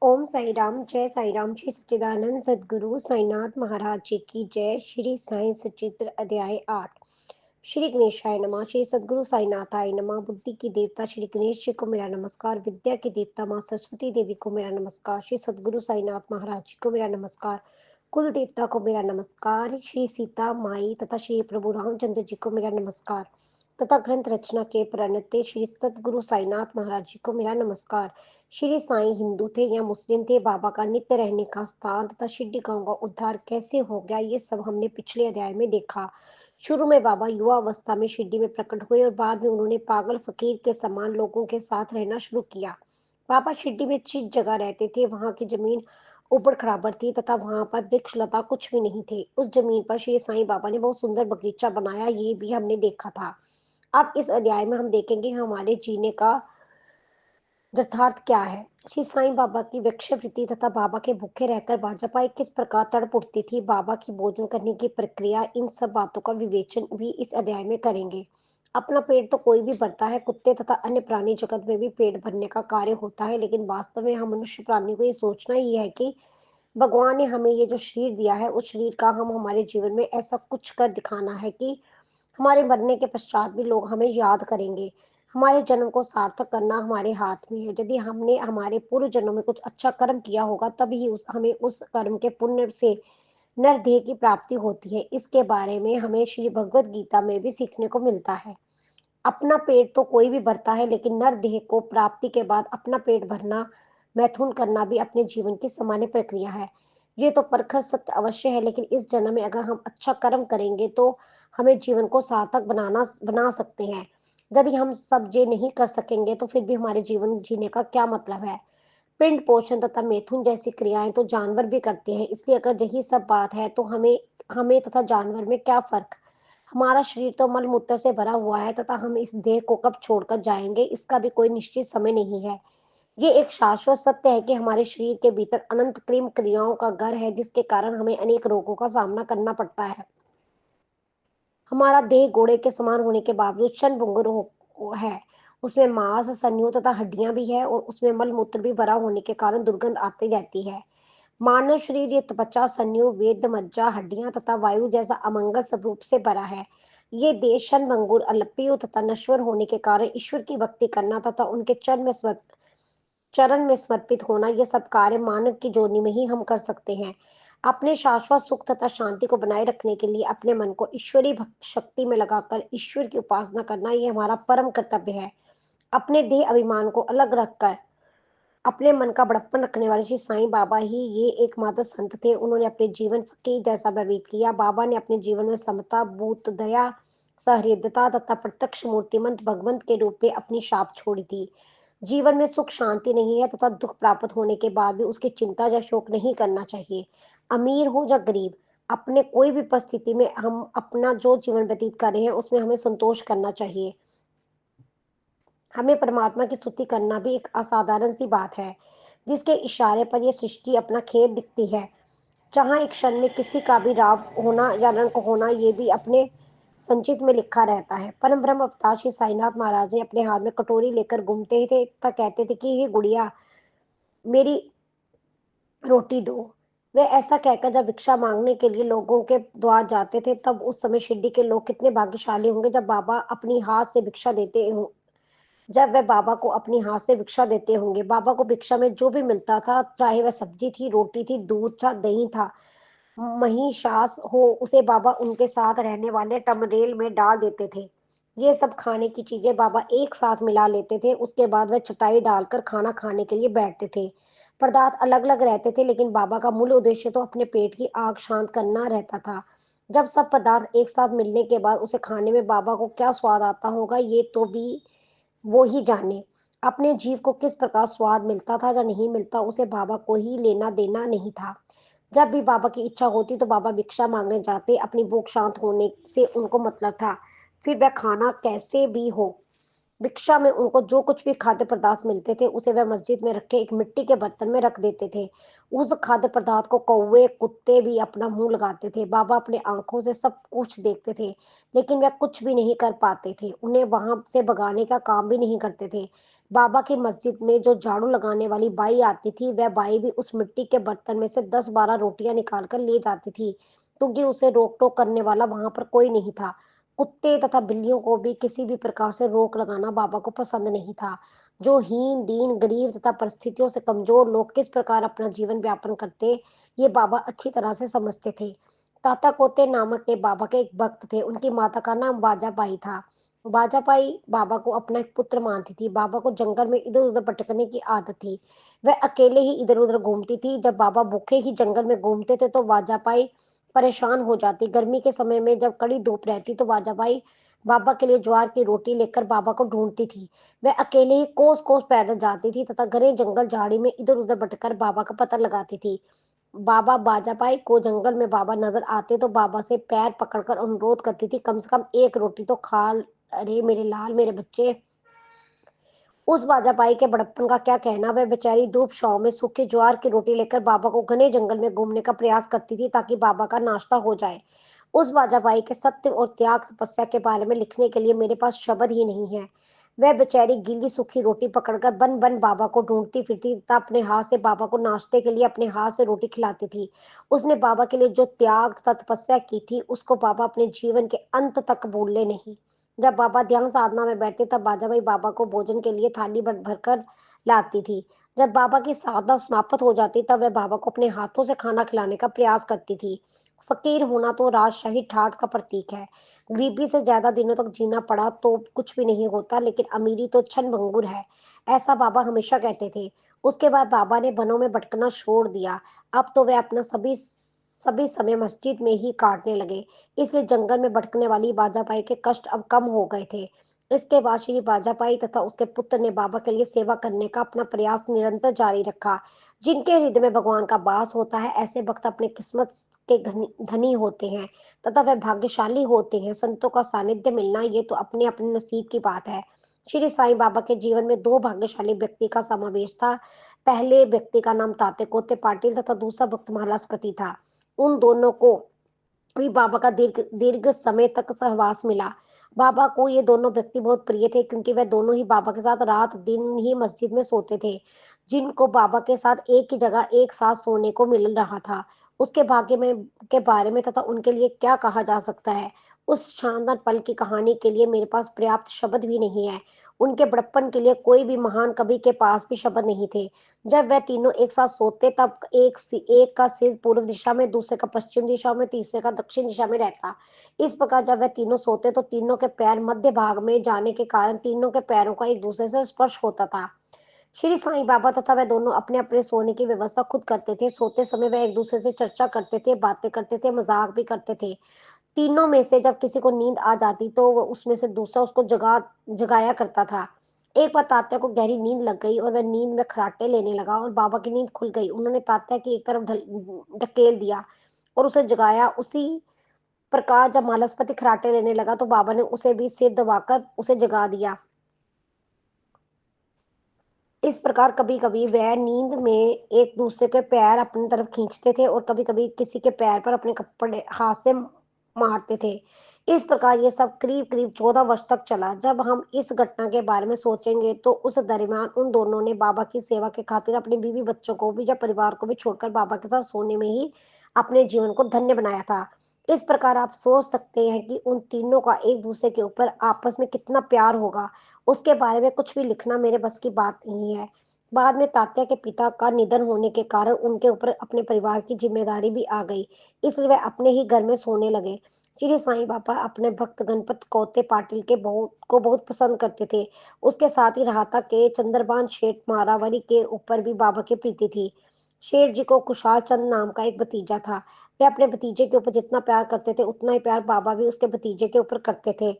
ओम साई राम, जय साई राम, श्री सच्चिदानंद सद्गुरु साईनाथ महाराज जी की जय। श्री साई सचित्र अध्याय 8। श्री गणेशाय नमः। श्री सद्गुरु साईनाथाय नमः। बुद्धि की देवता श्री गणेश जी को मेरा नमस्कार। विद्या की देवता माँ सरस्वती देवी को मेरा नमस्कार। श्री सद्गुरु साईनाथ महाराज जी को मेरा नमस्कार। कुल देवता को मेरा नमस्कार। श्री सीता माई तथा श्री प्रभु रामचंद्र जी को मेरा नमस्कार तथा ग्रंथ रचना के प्रणेता श्री सद्गुरु साईनाथ महाराज जी को मेरा नमस्कार। श्री साईं हिंदू थे या मुस्लिम थे, बाबा का नित्य रहने का स्थान तथा शिरडी गांव का उद्धार कैसे हो गया, ये सब हमने पिछले अध्याय में देखा। शुरू में बाबा युवा अवस्था में शिरडी में प्रकट हुए और बाद में उन्होंने पागल फकीर के समान लोगों के साथ रहना शुरू किया। बाबा शिरडी में जिस जगह रहते थे वहां की जमीन ऊबड़ खराबड़ थी तथा वहां पर वृक्ष लता कुछ भी नहीं थे। उस जमीन पर श्री साईं बाबा ने बहुत सुंदर बगीचा बनाया, ये भी हमने देखा था। अब इस अध्याय में हम देखेंगे हमारे जीने का यथार्थ क्या है। श्री साईं बाबा की भिक्षावृत्ति तथा बाबा के भूखे रहकर भाजपाई किस प्रकार तड़प उठती थी, बाबा की भोजन करने की प्रक्रिया, इन सब बातों का विवेचन भी इस अध्याय में करेंगे। अपना पेट तो कोई भी भरता है, कुत्ते तथा अन्य प्राणी जगत में भी पेट भरने का कार्य होता है, लेकिन वास्तव में हम मनुष्य प्राणी को ये सोचना ही है कि भगवान ने हमें ये जो शरीर दिया है, उस शरीर का हम हमारे जीवन में ऐसा कुछ कर दिखाना है कि हमारे मरने के पश्चात भी लोग हमें याद करेंगे। हमारे जन्म को सार्थक करना हमारे हाथ में है। यदि हमने हमारे पूर्व जन्म में कुछ अच्छा कर्म किया होगा, तभी हमें उस कर्म के पुण्य से नरदेह की प्राप्ति होती है। इसके बारे में हमें श्री भगवत गीता में भी सीखने को मिलता है। अपना पेट तो कोई भी भरता है, लेकिन नरदेह को प्राप्ति के बाद अपना पेट भरना, मैथुन करना भी अपने जीवन की सामान्य प्रक्रिया है। ये तो परखर सत्य अवश्य है, लेकिन इस जन्म में अगर हम अच्छा कर्म करेंगे तो हमें जीवन को सार्थक बना सकते हैं। यदि हम सब ये नहीं कर सकेंगे तो फिर भी हमारे जीवन जीने का क्या मतलब है। पिंड पोषण तथा मैथुन जैसी क्रियाएं तो जानवर भी करते हैं, इसलिए अगर यही सब बात है तो हमें हमें तथा जानवर में क्या फर्क। हमारा शरीर तो मल मूत्र से भरा हुआ है तथा हम इस देह को कब छोड़कर जाएंगे, इसका भी कोई निश्चित समय नहीं है। ये एक शाश्वत सत्य है कि हमारे शरीर के भीतर अनंत क्रिम क्रियाओं का घर है, जिसके कारण हमें अनेक रोगों का सामना करना पड़ता है। हमारा देह घोड़े के समान होने के बावजूद क्षणभंगुर है। उसमें मांस, स्नायु तथा हड्डियां भी है और उसमें मल मूत्र भी भरा होने के कारण दुर्गंध आती रहती है। मानव शरीर ये त्वचा, स्नायु, वेद, मज्जा, हड्डियां तथा वायु जैसा अमंगल स्वरूप से भरा है। ये देह क्षणभंगुर, अल्पीय तथा नश्वर होने के कारण ईश्वर की भक्ति करना तथा उनके चरण में समर्पित होना, ये सब कार्य मानव की जोनी में ही हम कर सकते हैं। अपने शाश्वत सुख तथा शांति को बनाए रखने के लिए अपने मन को ईश्वरीय शक्ति में लगाकर ईश्वर की उपासना करना, ये हमारा परम कर्तव्य है। अपने देह अभिमान को अलग रखकर अपने मन का बड़प्पन रखने वाले श्री साईं बाबा ही ये एकमात्र संत थे। उन्होंने अपने जीवन फकीर जैसा व्यतीत किया। बाबा ने अपने जीवन में समता, भूत दया, सहृदयता तथा प्रत्यक्ष मूर्तिमंत भगवंत के रूप में अपनी छाप छोड़ी थी। जीवन में सुख शांति नहीं है तथा दुख प्राप्त होने के बाद भी उसकी चिंता या शोक नहीं करना चाहिए। अमीर हो या गरीब, अपने कोई भी परिस्थिति में हम अपना जो जीवन व्यतीत कर रहे हैं उसमें हमें संतोष करना चाहिए। हमें परमात्मा की स्तुति करना भी एक असाधारण सी बात है, जिसके इशारे पर यह सृष्टि अपना खेल दिखती है। जहाँ एक क्षण में किसी का भी राव होना या रंक होना, ये भी अपने संचित में लिखा रहता है। परम ब्रह्म अवतार श्री साईनाथ महाराज ने अपने हाथ में कटोरी लेकर घूमते ही थे तथा कहते थे कि हे गुड़िया, मेरी रोटी दो। वे ऐसा कहकर जब भिक्षा मांगने के लिए लोगों के द्वार जाते थे, तब उस समय शिरडी के लोग कितने भाग्यशाली होंगे जब वह बाबा को अपनी हाथ से भिक्षा देते होंगे। बाबा को भिक्षा में जो भी मिलता था, चाहे वह सब्जी थी, रोटी थी, दूध था, दही था, महिषास हो, उसे बाबा उनके साथ रहने वाले टमरेल में डाल देते थे। ये सब खाने की चीजें बाबा एक साथ मिला लेते थे। उसके बाद वह चटाई डालकर खाना खाने के लिए बैठते थे। पदार्थ अलग अलग रहते थे, लेकिन बाबा का मूल उद्देश्य तो अपने पेट की आग शांत करना रहता था। जब सब पदार्थ एक साथ मिलने के बाद उसे खाने में बाबा को क्या स्वाद आता होगा, ये तो भी वो ही जाने। अपने जीव को किस प्रकार स्वाद मिलता था या नहीं मिलता, उसे बाबा को ही लेना देना नहीं था। जब भी बाबा की इच्छा होती तो बाबा भिक्षा मांगने जाते। अपनी भूख शांत होने से उनको मतलब था, फिर वह खाना कैसे भी हो। भिक्षा में उनको जो कुछ भी खाद्य पदार्थ मिलते थे, उसे वह मस्जिद में रख के एक मिट्टी के बर्तन में रख देते थे। उस खाद्य पदार्थ को कौवे कुत्ते भी अपना मुंह लगाते थे। बाबा अपने आंखों से सब कुछ देखते थे, लेकिन वह कुछ भी नहीं कर पाते थे। उन्हें वहां से भगाने का काम भी नहीं करते थे। बाबा की मस्जिद में जो झाड़ू लगाने वाली बाई आती थी, वह बाई भी उस मिट्टी के बर्तन में से 10-12 रोटियां निकाल कर ले जाती थी, क्योंकि उसे रोक-टोक करने वाला वहां पर कोई नहीं था। कुत्ते तथा बिल्लियों को भी किसी भी प्रकार से रोक लगाना बाबा को पसंद नहीं था। जो हीन, दीन, गरीब तथा परिस्थितियों से कमजोर लोग किस प्रकार अपना जीवन व्यापन करते, ये बाबा अच्छी तरह से समझते थे। ताता कोते नामक के बाबा के एक भक्त थे। उनकी माता का नाम बाजाबाई था। बाजाबाई बाबा को अपना एक पुत्र मानती थी। बाबा को जंगल में इधर-उधर भटकने की आदत थी। वह अकेले ही इधर-उधर घूमती थी। जब बाबा भूखे ही जंगल में घूमते थे तो बाजाबाई परेशान हो जाती। गर्मी के समय में जब कड़ी धूप रहती तो बाजाबाई बाबा के लिए ज्वार की रोटी लेकर बाबा को ढूंढती थी। वह अकेले ही कोस-कोस पैदल जाती थी तथा घने जंगल झाड़ी में इधर-उधर भटकर बाबा का पता लगाती थी। बाबा बाजापाई को जंगल में बाबा नजर आते तो बाबा से पैर पकड़कर अनुरोध करती थी, कम से कम एक रोटी तो खा। अरे मेरे लाल, मेरे बच्चे। उस बाजापाई के बड़प्पन का क्या कहना, वह बेचारी धूप छांव में सूखे ज्वार की रोटी लेकर बाबा को घने जंगल में घूमने का प्रयास करती थी ताकि बाबा का नाश्ता हो जाए। उस बाजाबाई के सत्य और त्याग तपस्या के बारे में लिखने के लिए मेरे पास शब्द ही नहीं है। वह बेचारी गीली सूखी रोटी पकड़कर बन बन बाबा को ढूंढती फिरती तथा अपने हाथ से बाबा को नाश्ते के लिए अपने हाथ से रोटी खिलाती थी। उसने बाबा के लिए जो त्याग तथा तपस्या की थी, उसको बाबा अपने जीवन के अंत तक भूले नहीं। जब बाबा ध्यान साधना में बैठते तब बाजाबाई बाबा को भोजन के लिए थाली भर भरकर लाती थी। जब बाबा की साधना समाप्त हो जाती तब वह बाबा को अपने हाथों से खाना खिलाने का प्रयास करती थी। फकीर होना तो राजशाही ठाठ का प्रतीक है। गरीबी से ज्यादा दिनों तक जीना पड़ा तो कुछ भी नहीं होता, लेकिन अमीरी तो क्षणभंगुर है, ऐसा बाबा हमेशा कहते थे। उसके बाद बाबा ने वनों में भटकना छोड़ दिया। अब तो वे अपना सभी सभी समय मस्जिद में ही काटने लगे। इसलिए जंगल में भटकने वाली बाजापाई के कष्ट अब कम हो गए थे। इसके बाद श्री बाजापाई तथा उसके पुत्र ने बाबा के लिए सेवा करने का अपना प्रयास निरंतर जारी रखा। जिनके हृदय में भगवान का वास होता है, ऐसे भक्त अपने किस्मत के धनी होते हैं तथा वह भाग्यशाली होते हैं। संतों का सानिध्य मिलना ये तो अपने अपने नसीब की बात है। श्री साईं बाबा के जीवन में दो भाग्यशाली व्यक्ति का समावेश था। पहले व्यक्ति का नाम ताते कोते पाटिल तथा दूसरा भक्त महाराजपति था। उन दोनों को भी बाबा का दीर्घ दीर्घ समय तक सहवास मिला। बाबा को ये दोनों व्यक्ति बहुत प्रिय थे, क्योंकि वह दोनों ही बाबा के साथ रात दिन ही मस्जिद में सोते थे। जिनको बाबा के साथ एक ही जगह एक साथ सोने को मिल रहा था, उसके भाग्य में के बारे में तथा उनके लिए क्या कहा जा सकता है। उस शानदार पल की कहानी के लिए मेरे पास पर्याप्त शब्द भी नहीं है। उनके बड़प्पन के लिए कोई भी महान कवि के पास भी शब्द नहीं थे। जब वह तीनों एक साथ सोते तब एक का सिर पूर्व दिशा में, दूसरे का पश्चिम दिशा में, तीसरे का दक्षिण दिशा में रहता। इस प्रकार जब वह तीनों सोते तो तीनों के पैर मध्य भाग में जाने के कारण तीनों के पैरों का एक दूसरे से स्पर्श होता था। श्री साईं बाबा तथा वह दोनों अपने अपने सोने की व्यवस्था खुद करते थे। सोते समय वह एक दूसरे से चर्चा करते थे, बातें करते थे, मजाक भी करते थे। तीनों में से जब किसी को नींद आ जाती तो वो उसमें से दूसरा उसको जगाया करता था। एक बार तात्या को गहरी नींद लग गई और वह नींद में खर्राटे लेने लगा और बाबा की नींद खुल गई। उन्होंने तात्या की एक तरफ ढकेल दिया और उसे जगाया। उसी प्रकार जब मालसपति खर्राटे लेने लगा तो बाबा ने उसे भी सिर दबाकर उसे जगा दिया। इस प्रकार कभी-कभी वह नींद में एक दूसरे के पैर अपनी तरफ खींचते थे और कभी-कभी किसी के पैर पर अपने कपड़े हाथ से मारते थे। इस प्रकार ये सब करीब-करीब 14 वर्ष तक चला। जब हम इस घटना के बारे में सोचेंगे तो उस दरमियान उन दोनों ने बाबा की सेवा की खातिर अपनी बीवी बच्चों को भी या परिवार को भी छोड़कर बाबा के साथ सोने में ही अपने जीवन को धन्य बनाया था। इस प्रकार आप सोच सकते हैं कि उन तीनों का एक दूसरे के ऊपर आपस में कितना प्यार होगा। उसके बारे में कुछ भी लिखना मेरे बस की बात नहीं है। बाद में तात्या के पिता का निधन होने के कारण उनके ऊपर अपने परिवार की जिम्मेदारी भी आ गई, इसलिए वे अपने ही घर में सोने लगे। श्री साईं बाबा अपने भक्त गणपत कौते पाटिल के बहुत पसंद करते थे। उसके साथ ही राहता के चंद्रभान शेठ मारावरी के ऊपर भी बाबा की प्रीति थी। शेठ जी को कुशाल चंद नाम का एक भतीजा था। वे अपने भतीजे के ऊपर जितना प्यार करते थे, उतना ही प्यार बाबा भी उसके भतीजे के ऊपर करते थे।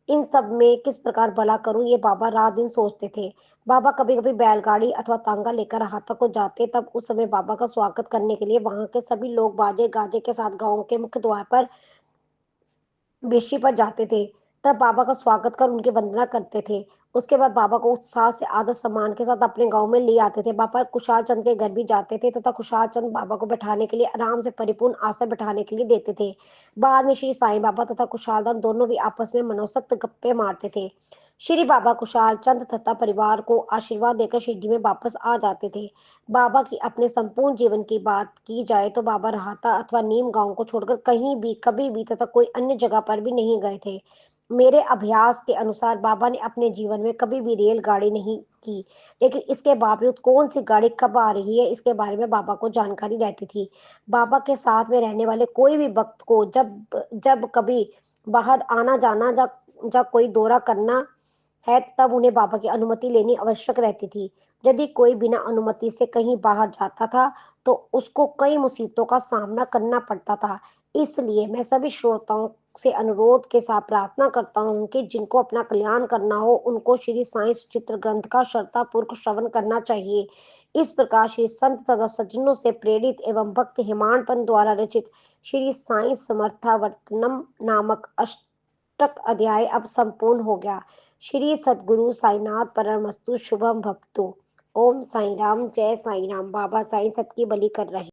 इन सब में किस प्रकार भला करूं, ये बाबा रात दिन सोचते थे। बाबा कभी कभी बैलगाड़ी अथवा तांगा लेकर हाथा को जाते, तब उस समय बाबा का स्वागत करने के लिए वहां के सभी लोग बाजे गाजे के साथ गांव के मुख्य द्वार पर वेशी पर जाते थे। तब बाबा का स्वागत कर उनकी वंदना करते थे। उसके बाद बाबा को उत्साह से आदर सम्मान के साथ अपने गांव में ले आते थे। बाबा खुशहाल चंद के घर भी जाते थे तथा खुशहाल चंद बाबा को बैठाने के लिए आराम से परिपूर्ण आसन बैठाने के लिए देते थे। बाद में श्री साईं बाबा तथा खुशहाल चंद दोनों भी आपस में मनोसक्त गप्पे मारते थे। श्री बाबा खुशहाल चंद तथा परिवार को आशीर्वाद देकर शिरडी में वापस आ जाते थे। बाबा की अपने संपूर्ण जीवन की बात की जाए तो बाबा राहता अथवा नीम गांव को छोड़कर कहीं भी कभी भी तथा कोई अन्य जगह पर भी नहीं गए थे। मेरे अभ्यास के अनुसार बाबा ने अपने जीवन में कभी भी रेलगाड़ी नहीं की, लेकिन इसके बावजूद कौन सी गाड़ी कब आ रही है इसके बारे में बाबा को जानकारी रहती थी। बाबा के साथ में रहने वाले कोई भी भक्त को जब जब कभी बाहर आना जाना या कोई दौरा करना है तब उन्हें बाबा की अनुमति लेनी आवश्यक रहती थी। यदि कोई बिना अनुमति से कहीं बाहर जाता था तो उसको कई मुसीबतों का सामना करना पड़ता था। इसलिए मैं सभी श्रोताओं से अनुरोध के साथ प्रार्थना करता हूँ कि जिनको अपना कल्याण करना हो उनको श्री साईं चित्र ग्रंथ का श्रद्धापूर्वक श्रवण करना चाहिए। इस प्रकार श्री संत तथा सज्जनों से प्रेरित एवं भक्त हेमाडपंत द्वारा रचित श्री साईं समर्थावर्तनम नामक अष्टक अध्याय अब संपूर्ण हो गया। श्री सद्गुरु साईनाथ परमस्तु शुभम भवतु। ओम साई राम, जय साई राम। बाबा साईं सबकी बलि कर रहे।